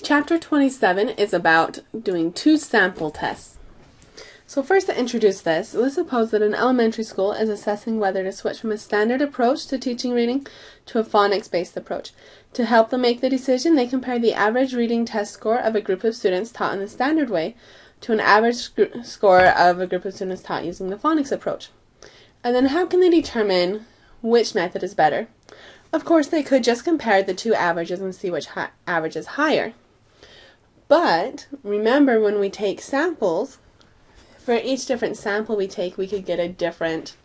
Chapter 27 is about doing two sample tests. So first, to introduce this, let's suppose that an elementary school is assessing whether to switch from a standard approach to teaching reading to a phonics-based approach. To help them make the decision, they compare the average reading test score of a group of students taught in the standard way to an average score of a group of students taught using the phonics approach. And then how can they determine which method is better? Of course, they could just compare the two averages and see which average is higher. But remember, when we take samples, for each different sample we take, we could get a different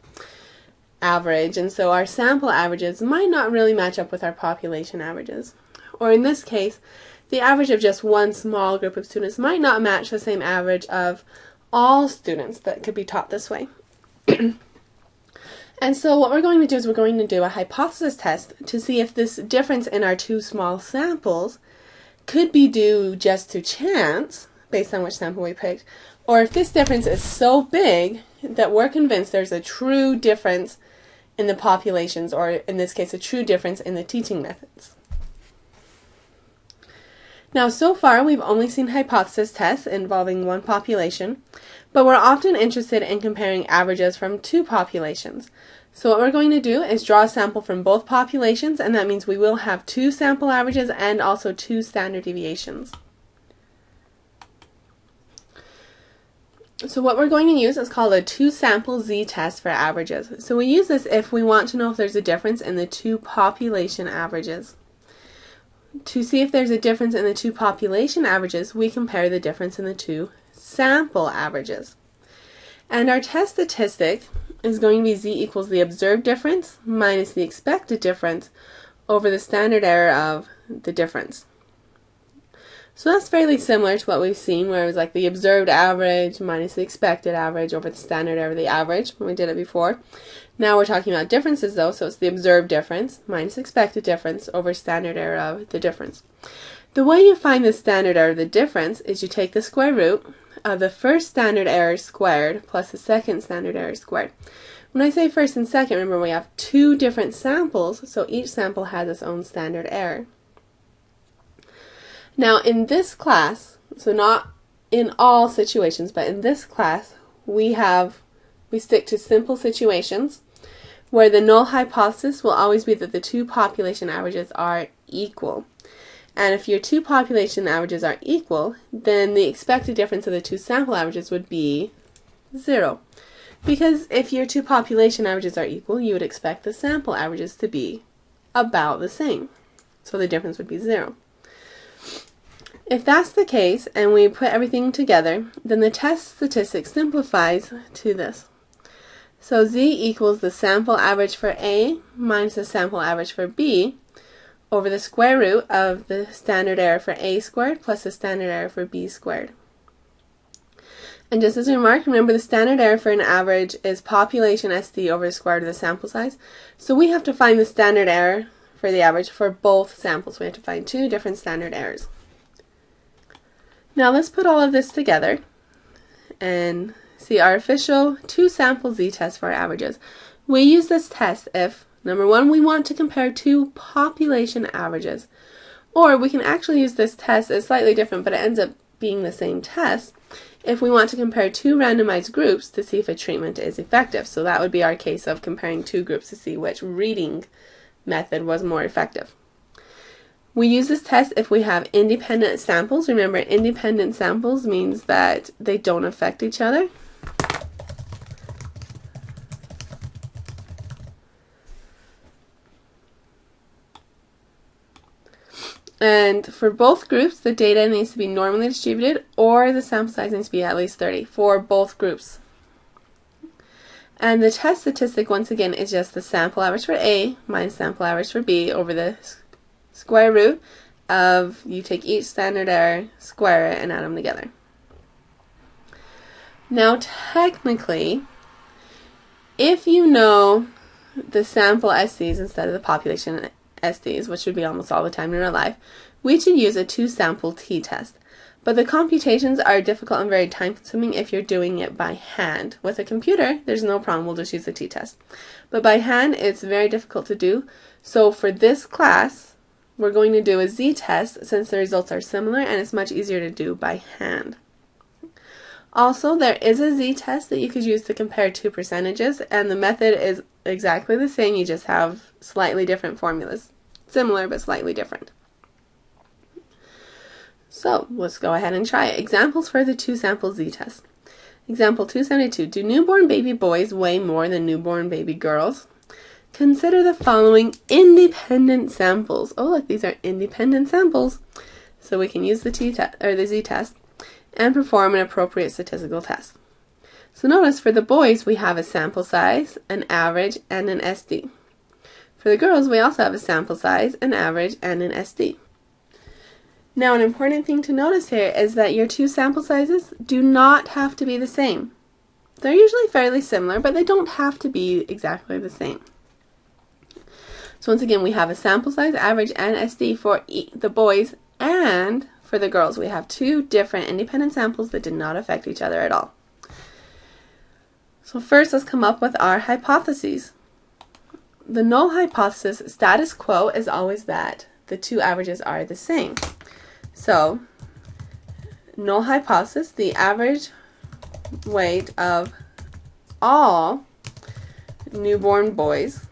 average, and so our sample averages might not really match up with our population averages. Or in this case, the average of just one small group of students might not match the same average of all students that could be taught this way. And so what we're going to do is we're going to do a hypothesis test to see if this difference in our two small samples could be due just to chance, based on which sample we picked, or if this difference is so big that we're convinced there's a true difference in the populations, or in this case a true difference in the teaching methods. Now, so far we've only seen hypothesis tests involving one population, but we're often interested in comparing averages from two populations. So what we're going to do is draw a sample from both populations, and that means we will have two sample averages and also two standard deviations. So what we're going to use is called a two-sample z-test for averages. So we use this if we want to know if there's a difference in the two population averages. To see if there's a difference in the two population averages, we compare the difference in the two sample averages. And our test statistic is going to be z equals the observed difference minus the expected difference over the standard error of the difference. So that's fairly similar to what we've seen, where it was like the observed average minus the expected average over the standard error of the average when we did it before. Now we're talking about differences though, so it's the observed difference minus expected difference over standard error of the difference. The way you find the standard error of the difference is you take the square root of the first standard error squared plus the second standard error squared. When I say first and second, remember we have two different samples, so each sample has its own standard error. Now in this class, so not in all situations, but in this class, we stick to simple situations where the null hypothesis will always be that the two population averages are equal. And if your two population averages are equal, then the expected difference of the two sample averages would be 0. Because if your two population averages are equal, you would expect the sample averages to be about the same. So the difference would be 0. If that's the case, and we put everything together, then the test statistic simplifies to this. So z equals the sample average for A minus the sample average for B over the square root of the standard error for A squared plus the standard error for B squared. And just as a remark, remember the standard error for an average is population SD over the square root of the sample size. So we have to find the standard error for the average for both samples. We have to find two different standard errors. Now let's put all of this together and see our official two-sample z-test for our averages. We use this test if, number one, we want to compare two population averages. Or we can actually use this test, it's slightly different, but it ends up being the same test, if we want to compare two randomized groups to see if a treatment is effective. So that would be our case of comparing two groups to see which reading method was more effective. We use this test if we have independent samples. Remember, independent samples means that they don't affect each other. And for both groups, the data needs to be normally distributed, or the sample size needs to be at least 30 for both groups. And the test statistic, once again, is just the sample average for A minus sample average for B over the square root of, you take each standard error, square it, and add them together. Now technically, if you know the sample SDs instead of the population SDs, which would be almost all the time in real life, we should use a two-sample t-test. But the computations are difficult and very time-consuming if you're doing it by hand. With a computer, there's no problem, we'll just use the t-test. But by hand, it's very difficult to do. So for this class, we're going to do a z-test since the results are similar and it's much easier to do by hand. Also, there is a z-test that you could use to compare two percentages, and the method is exactly the same, you just have slightly different formulas. Similar, but slightly different. So, let's go ahead and try it. Examples for the two-sample z-test. Example 272. Do newborn baby boys weigh more than newborn baby girls? Consider the following independent samples. Oh, look, these are independent samples. So we can use the z-test and perform an appropriate statistical test. So notice for the boys we have a sample size, an average, and an SD. For the girls we also have a sample size, an average, and an SD. Now an important thing to notice here is that your two sample sizes do not have to be the same. They're usually fairly similar, but they don't have to be exactly the same. So once again we have a sample size, average, and SD for the boys, and for the girls we have two different independent samples that did not affect each other at all. So first let's come up with our hypotheses. The null hypothesis status quo is always that the two averages are the same. So null hypothesis, the average weight of all newborn boys.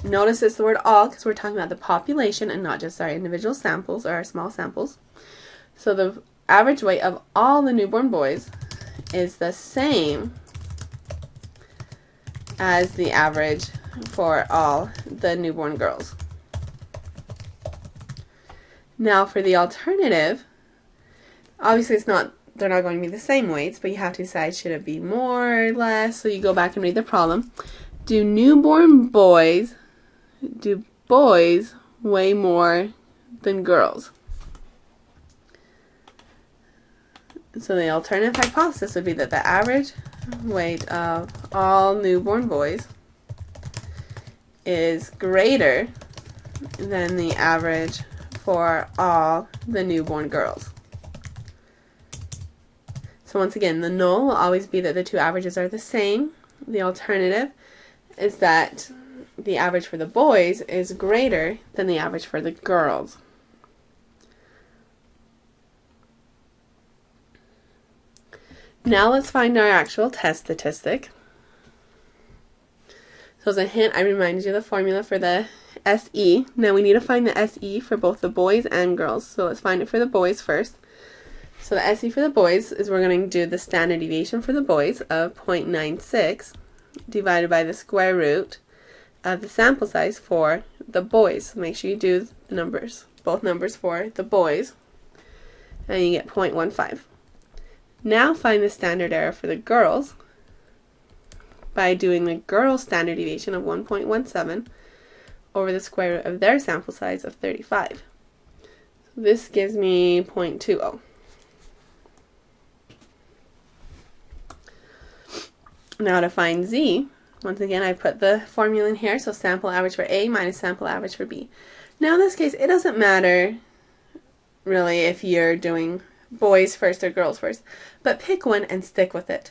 Notice it's the word all because we're talking about the population and not just our individual samples or our small samples. So the average weight of all the newborn boys is the same as the average for all the newborn girls. Now for the alternative, obviously they're not going to be the same weights, but you have to decide should it be more or less. So you go back and read the problem. Do boys weigh more than girls? So the alternative hypothesis would be that the average weight of all newborn boys is greater than the average for all the newborn girls. So once again, the null will always be that the two averages are the same. The alternative is that the average for the boys is greater than the average for the girls. Now let's find our actual test statistic. So as a hint, I reminded you of the formula for the SE. Now we need to find the SE for both the boys and girls. So let's find it for the boys first. So the SE for the boys is we're going to do the standard deviation for the boys of 0.96 divided by the square root of the sample size for the boys. So make sure you do the numbers, both numbers for the boys, and you get 0.15. Now find the standard error for the girls by doing the girls' standard deviation of 1.17 over the square root of their sample size of 35. So this gives me 0.20. Now to find Z, once again I put the formula in here, so sample average for A minus sample average for B. Now in this case it doesn't matter really if you're doing boys first or girls first, but pick one and stick with it.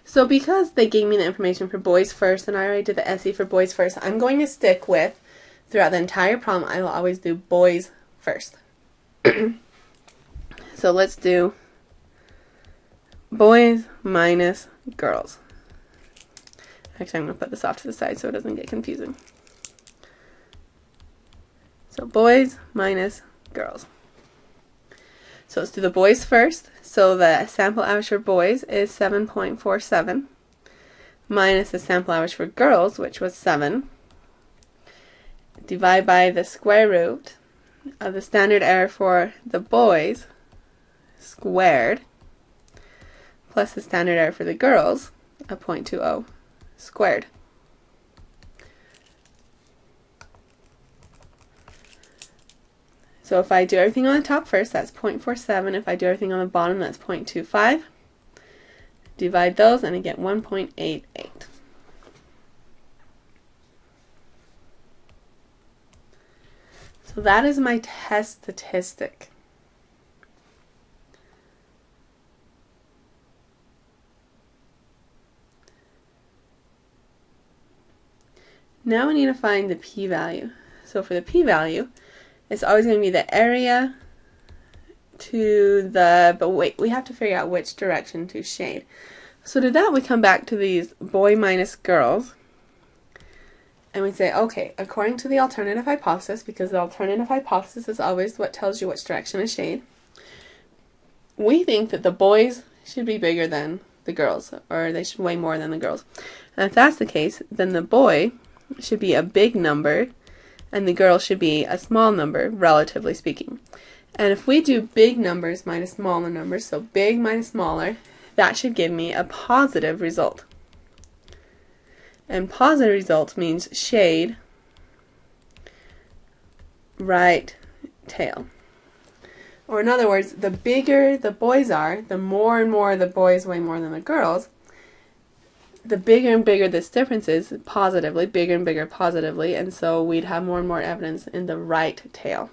So because they gave me the information for boys first and I already did the SE for boys first, I'm going to stick with, throughout the entire problem, I will always do boys first. So let's do boys minus girls. Actually, I'm going to put this off to the side so it doesn't get confusing. So boys minus girls. So let's do the boys first. So the sample average for boys is 7.47 minus the sample average for girls, which was 7. Divide by the square root of the standard error for the boys squared plus the standard error for the girls of 0.20 squared. So if I do everything on the top first, that's 0.47. If I do everything on the bottom, that's 0.25. Divide those and I get 1.88. So that is my test statistic. Now we need to find the p-value. So for the p-value, It's always going to be the area to the, but wait, we have to figure out which direction to shade. So to that we come back to these boy minus girls, and we say, okay, according to the alternative hypothesis, because the alternative hypothesis is always what tells you which direction to shade, we think that the boys should be bigger than the girls, or they should weigh more than the girls. And if that's the case, then the boy should be a big number, and the girl should be a small number, relatively speaking. And if we do big numbers minus smaller numbers, so big minus smaller, that should give me a positive result. And positive result means shade right tail. Or in other words, the bigger the boys are, the more and more the boys weigh more than the girls, the bigger and bigger this difference is positively, bigger and bigger positively, and so we'd have more and more evidence in the right tail.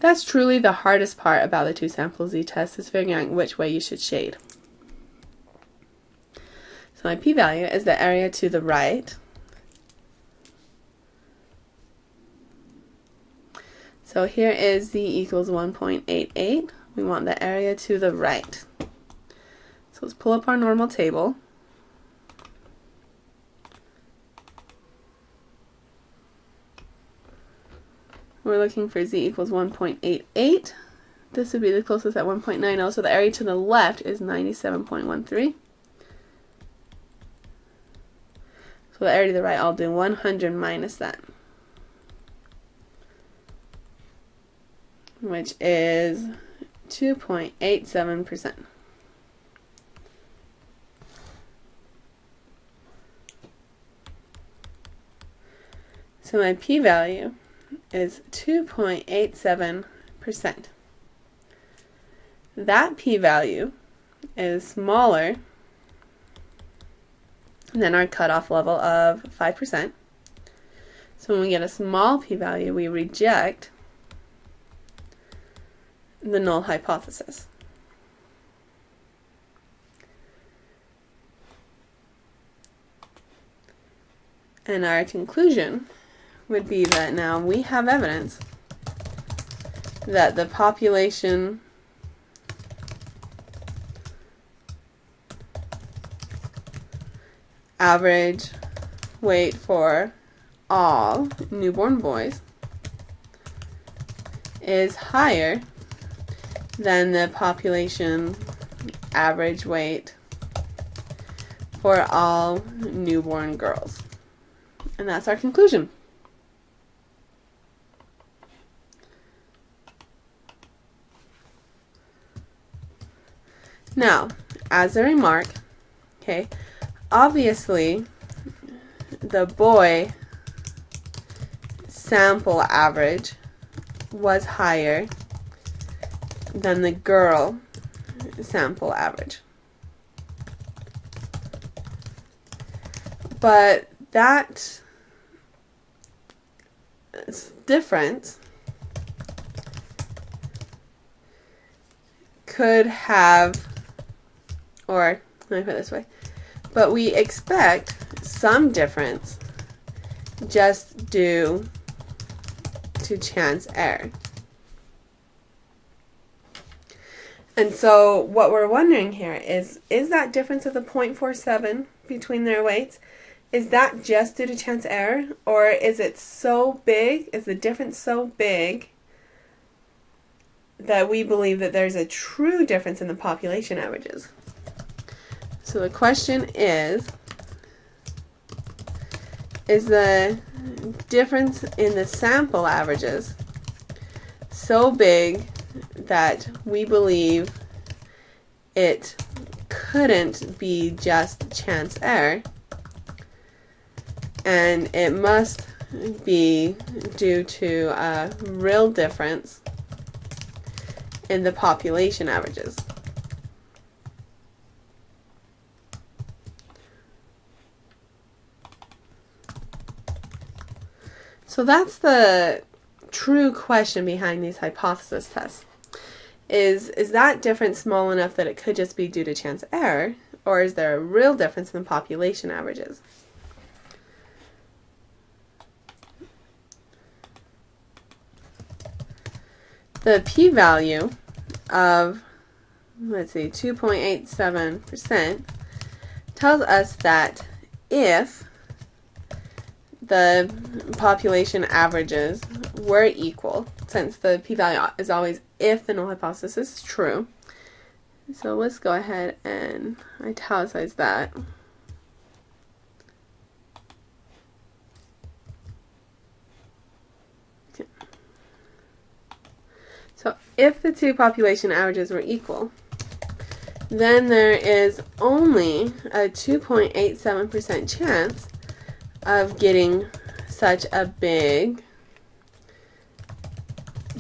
That's truly the hardest part about the two sample z test, is figuring out which way you should shade. So my p-value is the area to the right. So here is z equals 1.88. We want the area to the right. So let's pull up our normal table. We're looking for z equals 1.88. This would be the closest at 1.90, so the area to the left is 97.13. So the area to the right, I'll do 100 minus that, which is 2.87%. So my p-value is 2.87%. That p-value is smaller than our cutoff level of 5%. So when we get a small p-value, we reject the null hypothesis. And our conclusion would be that now we have evidence that the population average weight for all newborn boys is higher than the population average weight for all newborn girls. And that's our conclusion. Now, as a remark, okay, obviously the boy sample average was higher than the girl sample average. But that difference could have, or let me put it this way, but we expect some difference just due to chance error. And so what we're wondering here is that difference of the 0.47 between their weights, is that just due to chance error, or is it so big, is the difference so big that we believe that there's a true difference in the population averages? So the question is the difference in the sample averages so big that we believe it couldn't be just chance error, and it must be due to a real difference in the population averages? So that's the true question behind these hypothesis tests. Is that difference small enough that it could just be due to chance error, or is there a real difference in the population averages? the p-value of, let's see, 2.87% tells us that if the population averages were equal, since the p-value is always if the null hypothesis is true, so let's go ahead and italicize that. Okay. So if the two population averages were equal, then there is only a 2.87% chance of getting such a big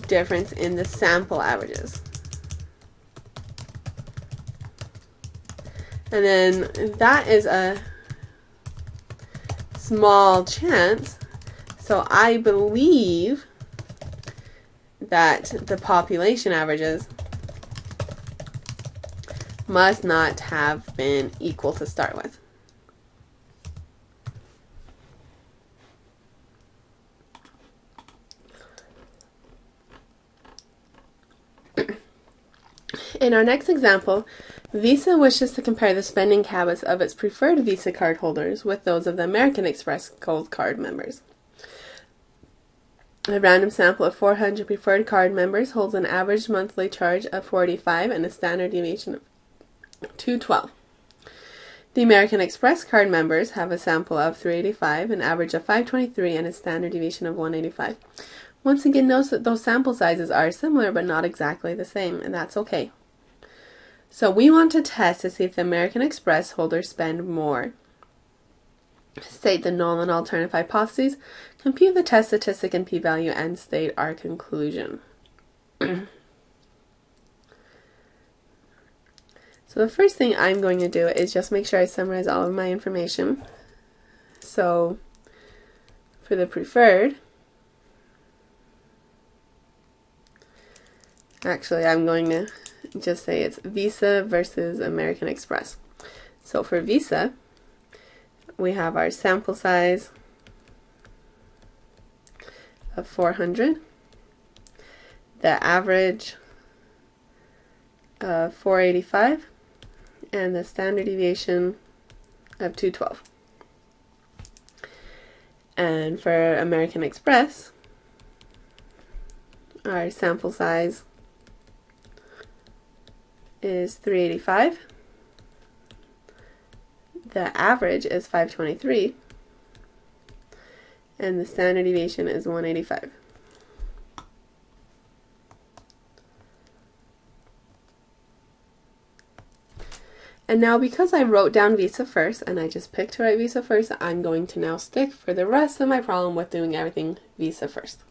difference in the sample averages. And then that is a small chance, so I believe that the population averages must not have been equal to start with. In our next example, Visa wishes to compare the spending habits of its preferred Visa card holders with those of the American Express Gold Card members. A random sample of 400 preferred card members holds an average monthly charge of $485 and a standard deviation of $212. The American Express card members have a sample of 385, an average of $523, and a standard deviation of $185. Once again, notice that those sample sizes are similar but not exactly the same, and that's okay. So we want to test to see if the American Express holders spend more. State the null and alternative hypotheses, compute the test statistic and p-value, and state our conclusion. So the first thing I'm going to do is just make sure I summarize all of my information. So for the preferred, actually I'm going to just say it's Visa versus American Express. So for Visa, we have our sample size of 400, the average of 485, and the standard deviation of 212. And for American Express, our sample size is 385, the average is 523, and the standard deviation is 185. And now because I wrote down Visa first, and I just picked to write Visa first, I'm going to now stick for the rest of my problem with doing everything Visa first.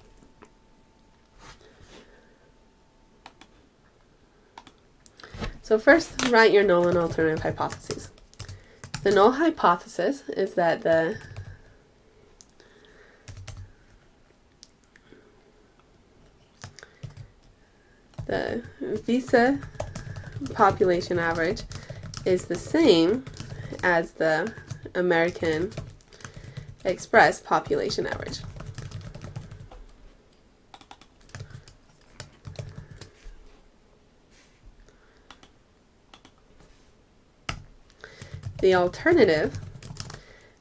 So first, write your null and alternative hypotheses. The null hypothesis is that the Visa population average is the same as the American Express population average. The alternative,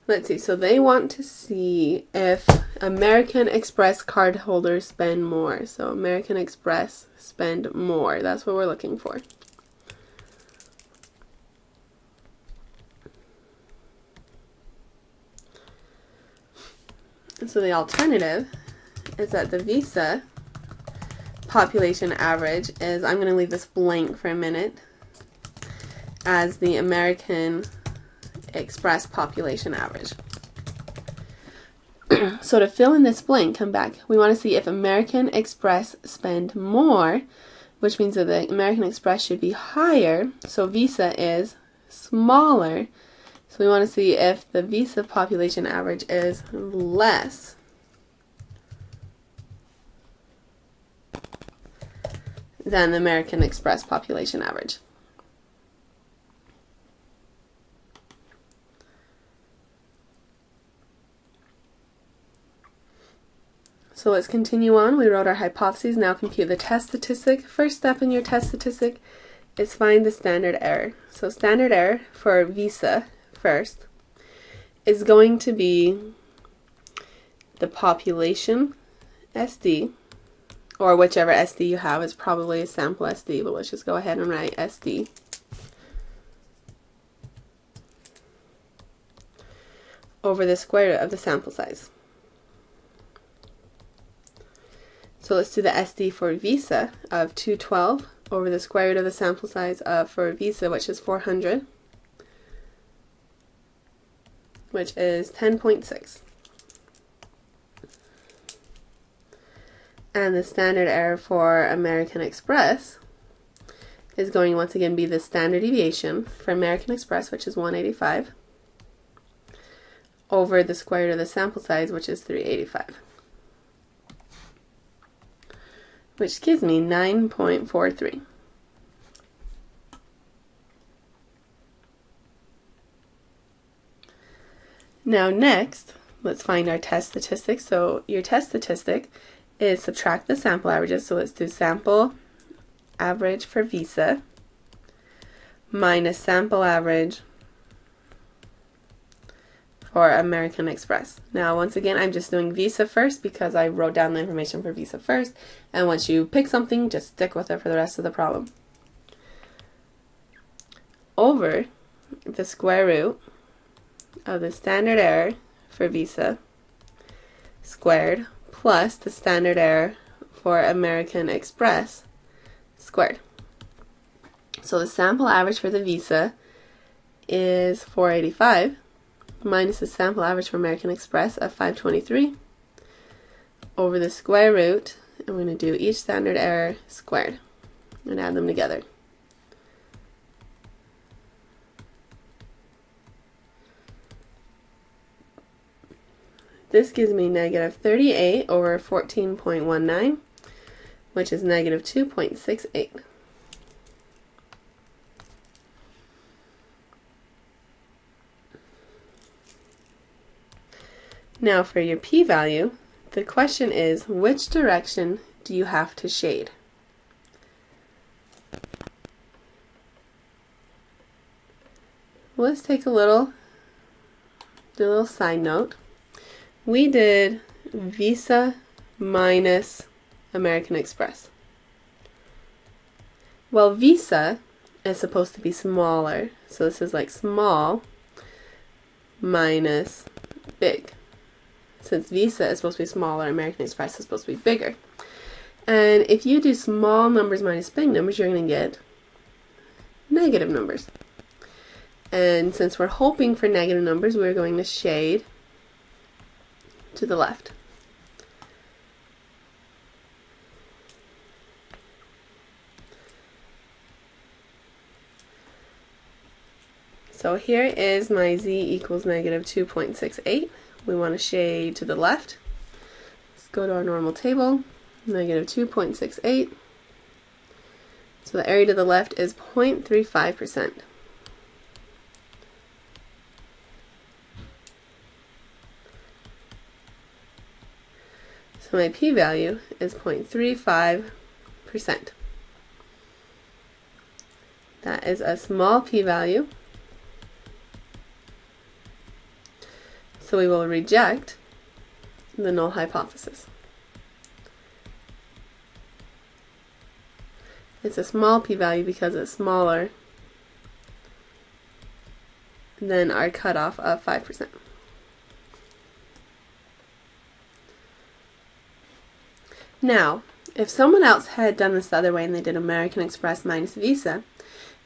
let's see, so they want to see if American Express card holders spend more. So American Express spend more. That's what we're looking for. So the alternative is that the Visa population average is, I'm going to leave this blank for a minute, as the American Express population average. So to fill in this blank, come back. We want to see if American Express spend more, which means that the American Express should be higher, so Visa is smaller. So we want to see if the Visa population average is less than the American Express population average. So let's continue on. We wrote our hypotheses, now compute the test statistic. First step in your test statistic is find the standard error. So standard error for visa first is going to be the population SD, or whichever SD you have. It's probably a sample SD, but let's just go ahead and write SD, over the square root of the sample size. So let's do the SD for visa of 212 over the square root of the sample size for visa, which is 400, which is 10.6. And the standard error for American Express is going to once again be the standard deviation for American Express, which is 185, over the square root of the sample size, which is 385, which gives me 9.43. Now next, let's find our test statistic. So your test statistic is subtract the sample averages. So let's do sample average for visa minus sample average for American Express. Now once again, I'm just doing visa first because I wrote down the information for visa first, and once you pick something, just stick with it for the rest of the problem. Over the square root of the standard error for visa squared plus the standard error for American Express squared. So the sample average for the visa is 485 minus the sample average for American Express of 523 over the square root, and we're going to do each standard error squared and add them together. This gives me negative 38 over 14.19, which is negative 2.68. Now for your p-value, the question is, which direction do you have to shade? Let's take do a little side note. We did Visa minus American Express. Well, Visa is supposed to be smaller, so this is like small minus big. Since Visa is supposed to be smaller, American Express is supposed to be bigger. And if you do small numbers minus big numbers, you're going to get negative numbers. And since we're hoping for negative numbers, we're going to shade to the left. So here is my z equals negative 2.68. We want to shade to the left. Let's go to our normal table. Negative 2.68. So the area to the left is 0.35%. So my p-value is 0.35%. That is a small p-value. So we will reject the null hypothesis. It's a small p-value because it's smaller than our cutoff of 5%. Now, if someone else had done this the other way and they did American Express minus Visa,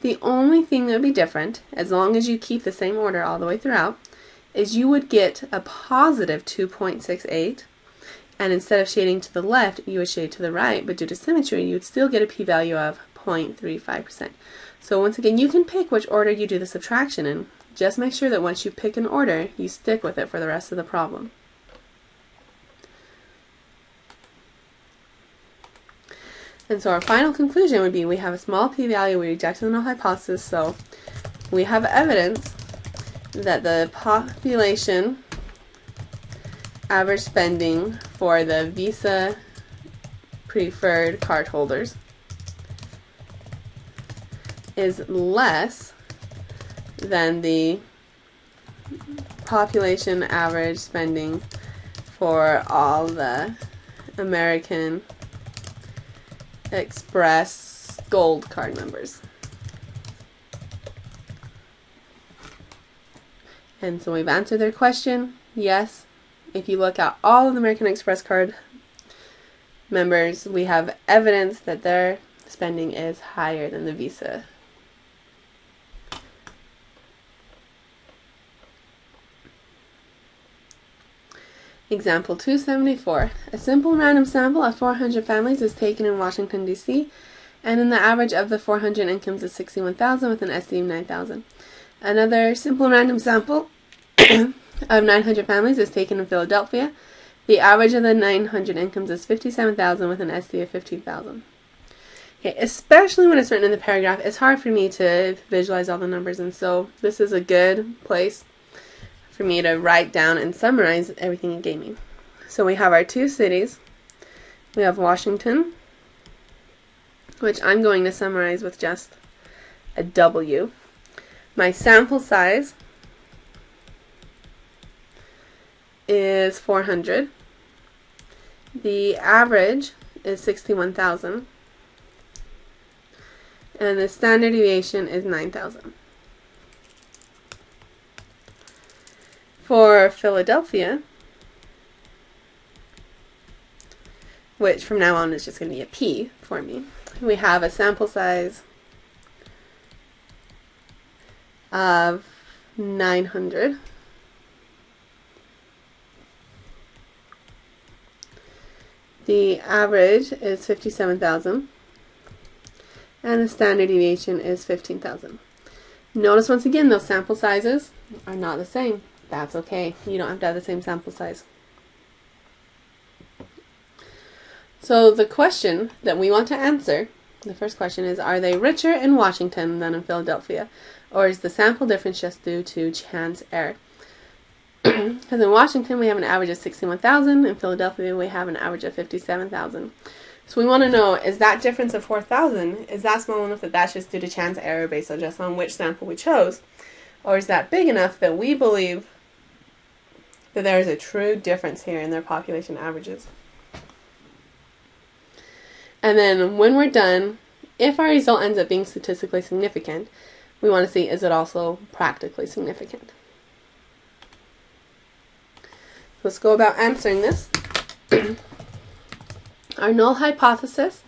the only thing that would be different, as long as you keep the same order all the way throughout, is you would get a positive 2.68, and instead of shading to the left, you would shade to the right, but due to symmetry, you would still get a p-value of 0.35%. So once again, you can pick which order you do the subtraction in. Just make sure that once you pick an order, you stick with it for the rest of the problem. And so our final conclusion would be we have a small p-value, we rejected the null hypothesis, so we have evidence that the population average spending for the Visa preferred cardholders is less than the population average spending for all the American Express Gold card members. And so we've answered their question. Yes, if you look at all of the American Express card members, we have evidence that their spending is higher than the Visa. Example 274. A simple random sample of 400 families is taken in Washington, D.C., and in the average of the 400 incomes is 61,000 with an estimate of 9,000. Another simple random sample of 900 families is taken in Philadelphia. The average of the 900 incomes is 57,000 with an estimate of 15,000. Okay, especially when it's written in the paragraph, it's hard for me to visualize all the numbers, and so this is a good place for me to write down and summarize everything it gave me. So we have our two cities. We have Washington, which I'm going to summarize with just a W. My sample size is 400. The average is 61,000. And the standard deviation is 9,000. For Philadelphia, which from now on is just going to be a P for me, we have a sample size of 900. The average is 57,000. And the standard deviation is 15,000. Notice once again, those sample sizes are not the same. That's okay. You don't have to have the same sample size. So the question that we want to answer, the first question is, are they richer in Washington than in Philadelphia? Or is the sample difference just due to chance error? Because in Washington we have an average of 61,000. In Philadelphia we have an average of 57,000. So we want to know, is that difference of 4,000, is that small enough that that's just due to chance error based on just on which sample we chose? Or is that big enough that we believe that there is a true difference here in their population averages? And then when we're done, if our result ends up being statistically significant, we want to see, is it also practically significant? Let's go about answering this. Our null hypothesis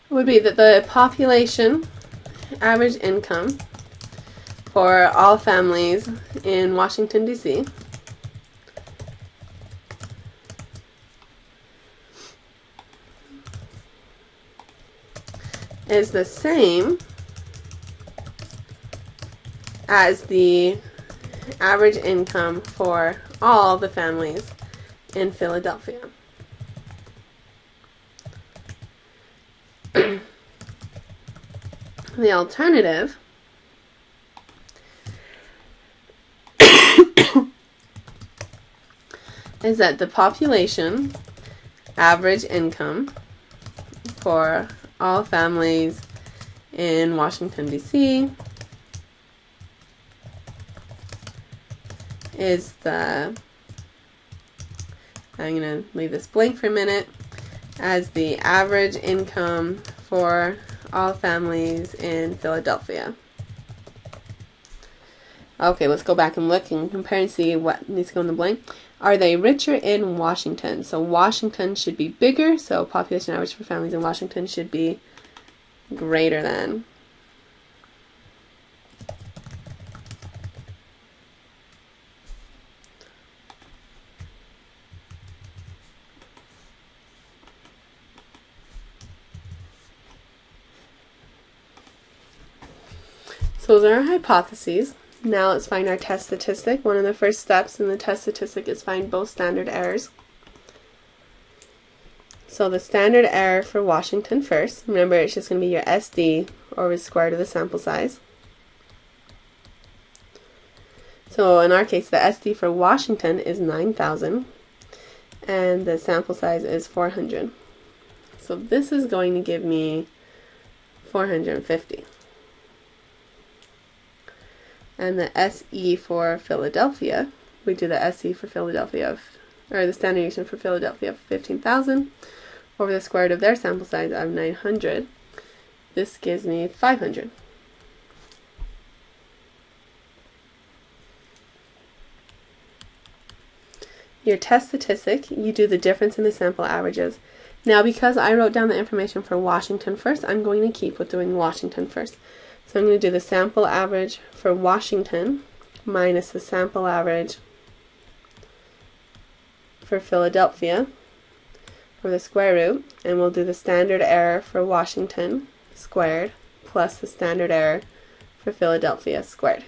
would be that the population average income for all families in Washington, D.C. is the same as the average income for all the families in Philadelphia. The alternative is that the population average income for all families in Washington, D.C. is the, I'm going to leave this blank for a minute, as the average income for all families in Philadelphia. Okay, let's go back and look and compare and see what needs to go in the blank. Are they richer in Washington? So Washington should be bigger, so population average for families in Washington should be greater than. So those are our hypotheses. Now let's find our test statistic. One of the first steps in the test statistic is find both standard errors. So the standard error for Washington first. Remember, it's just going to be your SD over the square root of the sample size. So in our case, the SD for Washington is 9,000. and the sample size is 400. So this is going to give me 450. And the SE for Philadelphia, we do the SE for Philadelphia, or the standard deviation for Philadelphia of 15,000 over the square root of their sample size of 900. This gives me 500. Your test statistic, you do the difference in the sample averages. Now, because I wrote down the information for Washington first, I'm going to keep with doing Washington first. So I'm going to do the sample average for Washington minus the sample average for Philadelphia for the square root, and we'll do the standard error for Washington squared plus the standard error for Philadelphia squared.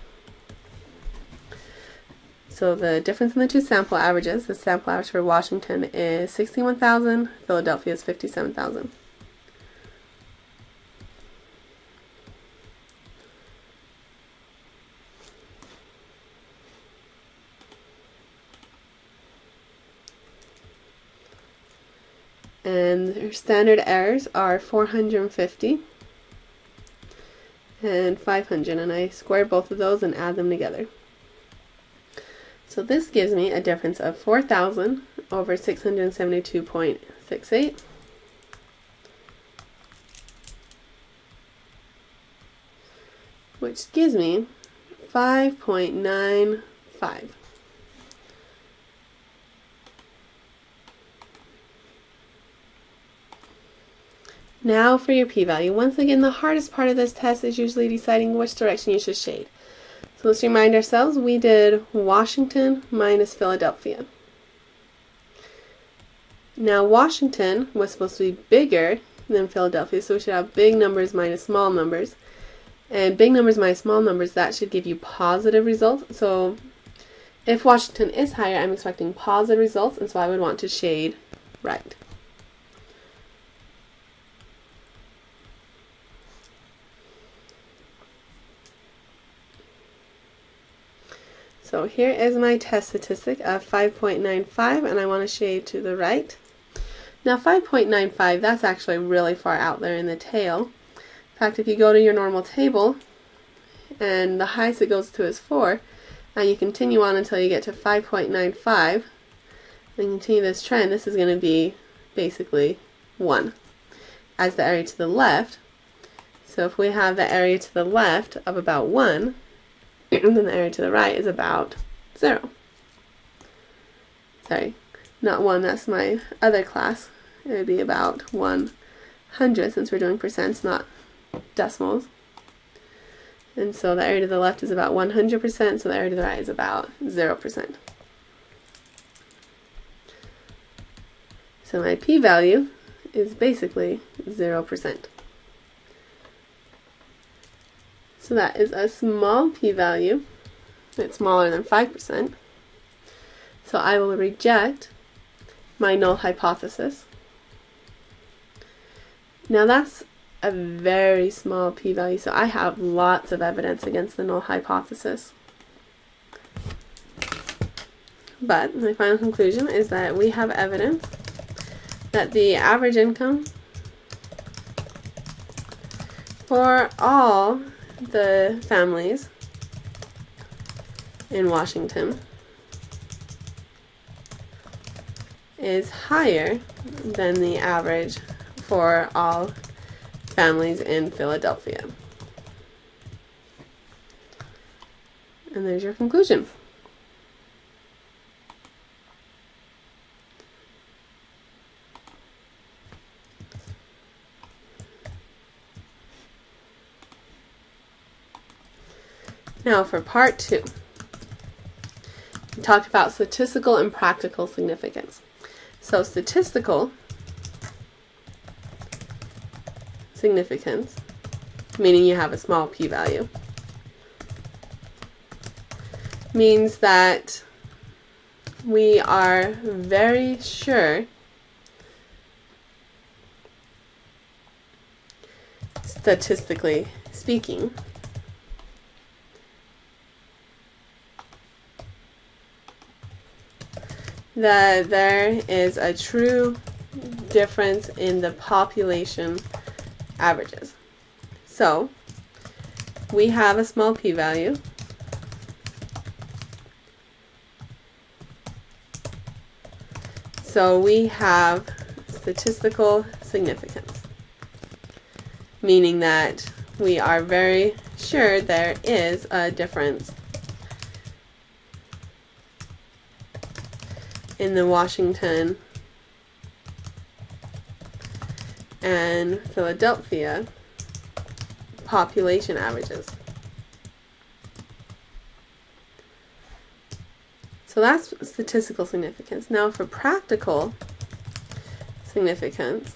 So the difference in the two sample averages, the sample average for Washington is 61,000, Philadelphia is 57,000. And their standard errors are 450 and 500, and I square both of those and add them together. So this gives me a difference of 4,000 over 672.68, which gives me 5.95. Now for your p-value. Once again, the hardest part of this test is usually deciding which direction you should shade. So let's remind ourselves, we did Washington minus Philadelphia. Now Washington was supposed to be bigger than Philadelphia, so we should have big numbers minus small numbers. And big numbers minus small numbers, that should give you positive results. So if Washington is higher, I'm expecting positive results, and so I would want to shade right. So here is my test statistic of 5.95, and I want to shade to the right. Now 5.95, that's actually really far out there in the tail. In fact, if you go to your normal table, and the highest it goes to is 4, and you continue on until you get to 5.95, and continue this trend, this is going to be basically 1 as the area to the left. So if we have the area to the left of about 1, and then the area to the right is about 0. Sorry, not 1, that's my other class. It would be about 100, since we're doing percents, not decimals. And so the area to the left is about 100%, so the area to the right is about 0%. So my p-value is basically 0%. So that is a small p-value. It's smaller than 5%. So I will reject my null hypothesis. Now that's a very small p-value, so I have lots of evidence against the null hypothesis. But my final conclusion is that we have evidence that the average income for all the families in Washington is higher than the average for all families in Philadelphia. And there's your conclusion. Now for part 2, we talked about statistical and practical significance. So statistical significance, meaning you have a small p-value, means that we are very sure, statistically speaking, that there is a true difference in the population averages. So we have a small p-value. So we have statistical significance, meaning that we are very sure there is a difference in the Washington and Philadelphia population averages. So that's statistical significance. Now for practical significance,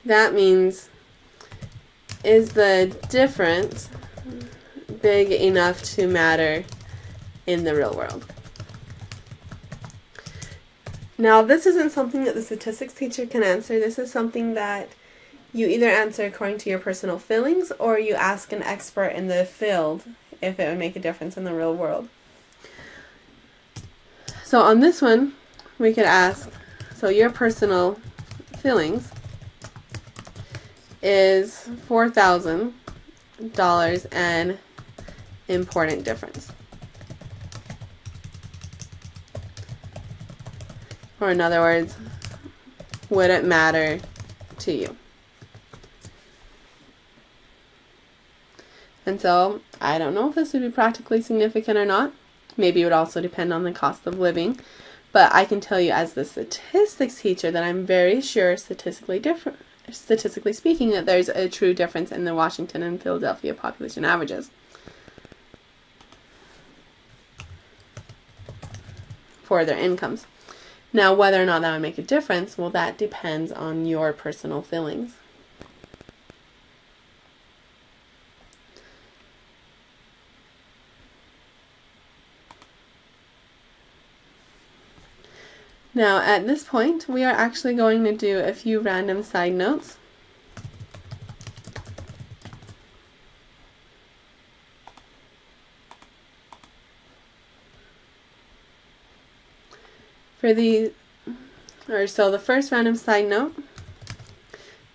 that means, is the difference big enough to matter in the real world? Now this isn't something that the statistics teacher can answer. This is something that you either answer according to your personal feelings, or you ask an expert in the field if it would make a difference in the real world. So on this one, we could ask, so your personal feelings is $4,000 an important difference? Or in other words, would it matter to you? And so, I don't know if this would be practically significant or not. Maybe it would also depend on the cost of living. But I can tell you as the statistics teacher that I'm very sure statistically speaking that there's a true difference in the Washington and Philadelphia population averages for their incomes. Now, whether or not that would make a difference, well, that depends on your personal feelings. Now, at this point, we are actually going to do a few random side notes. So the first random side note,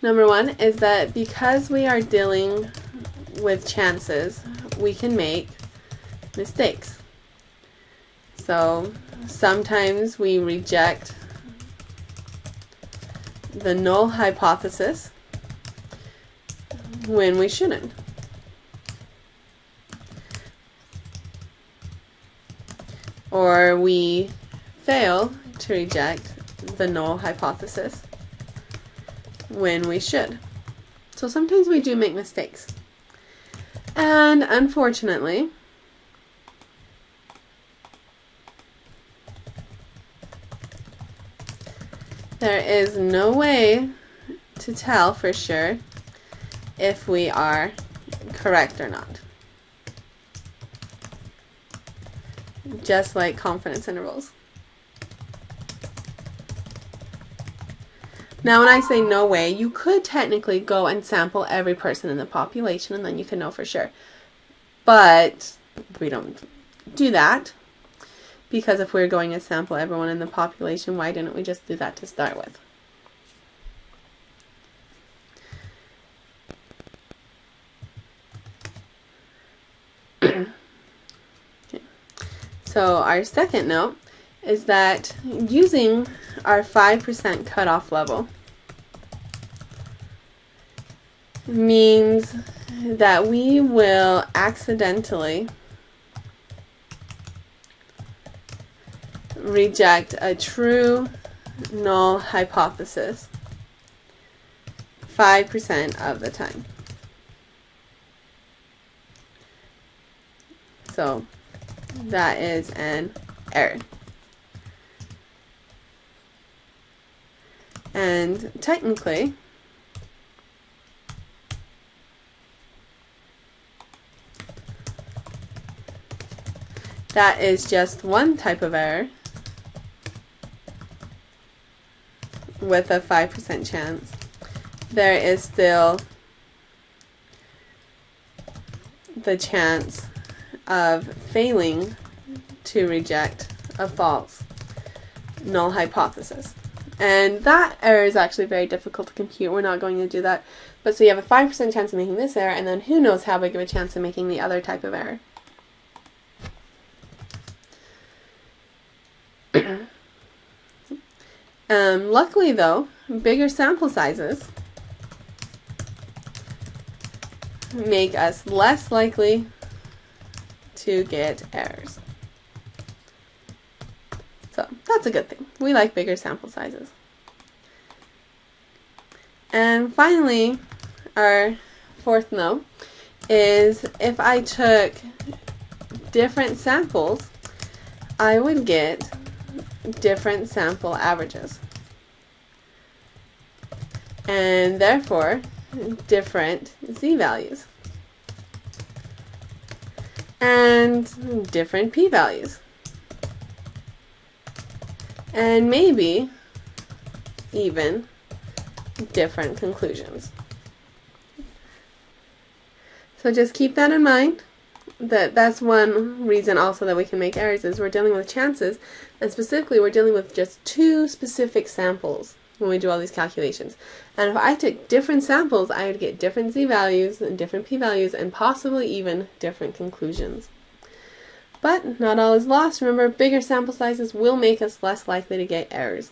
number one, is that because we are dealing with chances, we can make mistakes. So sometimes we reject the null hypothesis when we shouldn't. Or we fail to reject the null hypothesis when we should. So sometimes we do make mistakes. And unfortunately, there is no way to tell for sure if we are correct or not. Just like confidence intervals. Now when I say no way, you could technically go and sample every person in the population and then you can know for sure. But we don't do that, because if we're going to sample everyone in the population, why didn't we just do that to start with? Okay. So our second note is that using our 5% cutoff level means that we will accidentally reject a true null hypothesis 5% of the time. So that is an error. And technically, that is just one type of error with a 5% chance. There is still the chance of failing to reject a false null hypothesis. And that error is actually very difficult to compute. We're not going to do that. But so you have a 5% chance of making this error, and then who knows how big of a chance of making the other type of error. Luckily though, bigger sample sizes make us less likely to get errors. So that's a good thing. We like bigger sample sizes. And finally, our fourth no is if I took different samples, I would get different sample averages. And therefore, different z-values. And different p-values. And maybe even different conclusions. So just keep that in mind. That's one reason also that we can make errors is we're dealing with chances, and specifically we're dealing with just two specific samples when we do all these calculations. And if I took different samples, I would get different z-values and different p-values and possibly even different conclusions. But not all is lost. Remember, bigger sample sizes will make us less likely to get errors.